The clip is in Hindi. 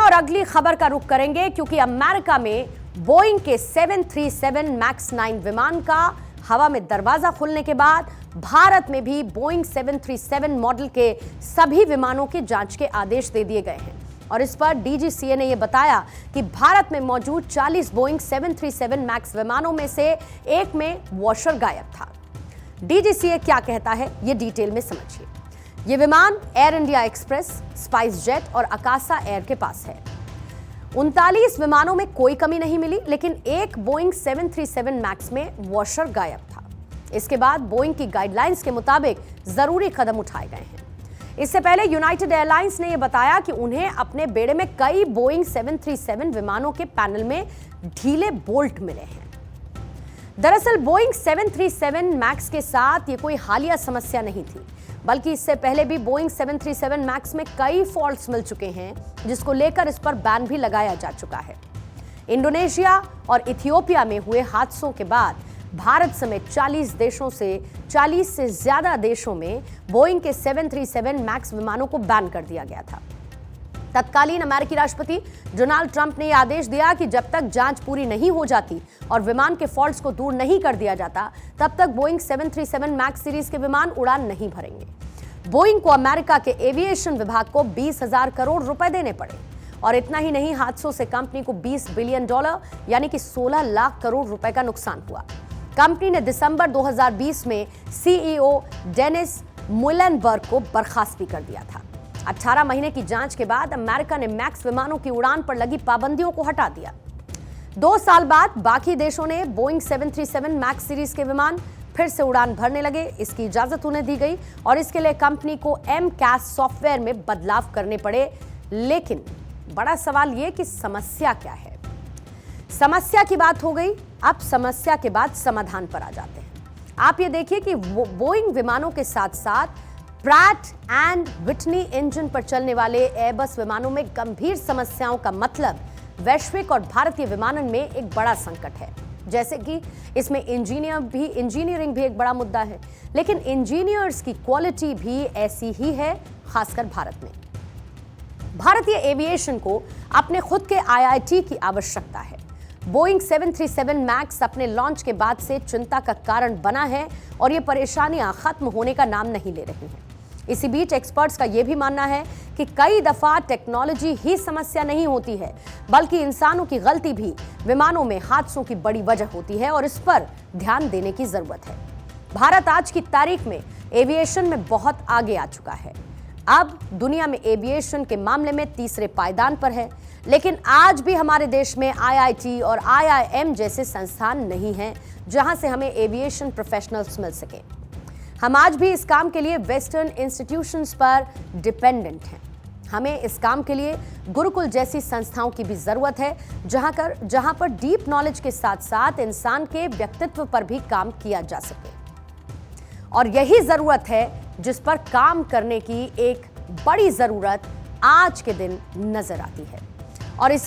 और अगली खबर का रुख करेंगे क्योंकि अमेरिका में बोइंग के 737 मैक्स 9 विमान का हवा में दरवाजा खुलने के बाद भारत में भी बोइंग 737 मॉडल के सभी विमानों की जांच के आदेश दे दिए गए हैं। और इस पर डीजीसीए ने यह बताया कि भारत में मौजूद 40 बोइंग 737 मैक्स विमानों में से एक में वॉशर गायब था। डीजीसीए क्या कहता है, ये डिटेल में समझिए। ये विमान air India express, spice jet और अकासा एयर के पास है। 39 विमानों में कोई कमी नहीं मिली, लेकिन एक बोइंग 737 मैक्स में वॉशर गायब था। इसके बाद बोइंग की गाइडलाइंस के मुताबिक जरूरी कदम उठाए गए हैं। इससे पहले यूनाइटेड एयरलाइंस ने यह बताया कि उन्हें अपने बेड़े में कई बोइंग 737 विमानों के पैनल में ढीले बोल्ट मिले हैं। दरअसल बोइंग 737 मैक्स के साथ ये कोई हालिया समस्या नहीं थी, बल्कि इससे पहले भी बोइंग 737 मैक्स में कई फॉल्ट्स मिल चुके हैं, जिसको लेकर इस पर बैन भी लगाया जा चुका है। इंडोनेशिया और इथियोपिया में हुए हादसों के बाद भारत समेत 40 से ज्यादा देशों में बोइंग के 737 मैक्स विमानों को बैन कर दिया गया था। तत्कालीन अमेरिकी राष्ट्रपति डोनाल्ड ट्रंप ने यह आदेश दिया कि जब तक जांच पूरी नहीं हो जाती और विमान के फॉल्ट्स को दूर नहीं कर दिया जाता, तब तक बोइंग 737 मैक्स सीरीज के विमान उड़ान नहीं भरेंगे। बोइंग को अमेरिका के एविएशन विभाग को 20,000 करोड़ रुपए देने पड़े। और इतना ही नहीं, हादसों से कंपनी को $20 बिलियन यानी कि 16 लाख करोड़ रुपए का नुकसान हुआ। कंपनी ने दिसंबर 2020 में सीईओ डेनिस मुइलेनबर्ग को बर्खास्त भी कर दिया था। 18 महीने की जांच के बाद अमेरिका ने मैक्स विमानों की उड़ान पर लगी पाबंदियों को हटा दिया। 2 साल बाद बाकी देशों ने बोइंग 737 मैक्स सीरीज के विमान फिर से उड़ान भरने लगे। इसकी इजाजत उन्हें दी गई और इसके लिए कंपनी को MCAS सॉफ्टवेयर में बदलाव करने पड़े। लेकिन बड़ा सवाल यह कि समस्या क्या है। समस्या की बात हो गई, अब समस्या के बाद समाधान पर आ जाते हैं। आप ये देखिए कि बोइंग विमानों के साथ साथ प्रैट एंड विटनी इंजन पर चलने वाले एयरबस विमानों में गंभीर समस्याओं का मतलब वैश्विक और भारतीय विमानन में एक बड़ा संकट है। जैसे कि इसमें इंजीनियरिंग भी एक बड़ा मुद्दा है, लेकिन इंजीनियर्स की क्वालिटी भी ऐसी ही है, खासकर भारत में। भारतीय एविएशन को अपने खुद के IIT की आवश्यकता है। बोइंग 737 मैक्स अपने लॉन्च के बाद से चिंता का कारण बना है और ये परेशानियां खत्म होने का नाम नहीं ले रही हैं। इसी बीच एक्सपर्ट्स का यह भी मानना है कि कई दफा टेक्नोलॉजी ही समस्या नहीं होती है, बल्कि इंसानों की गलती भी विमानों में हादसों की बड़ी वजह होती है और इस पर ध्यान देने की जरूरत है। भारत आज की तारीख में एविएशन में बहुत आगे आ चुका है। अब दुनिया में एविएशन के मामले में तीसरे पायदान पर है, लेकिन आज भी हमारे देश में IIT और IIM जैसे संस्थान नहीं हैं जहां से हमें एविएशन प्रोफेशनल्स मिल सके। हम आज भी इस काम के लिए वेस्टर्न इंस्टीट्यूशंस पर डिपेंडेंट हैं। हमें इस काम के लिए गुरुकुल जैसी संस्थाओं की भी जरूरत है, जहां पर डीप नॉलेज के साथ साथ इंसान के व्यक्तित्व पर भी काम किया जा सके। और यही जरूरत है जिस पर काम करने की एक बड़ी जरूरत आज के दिन नजर आती है। और इस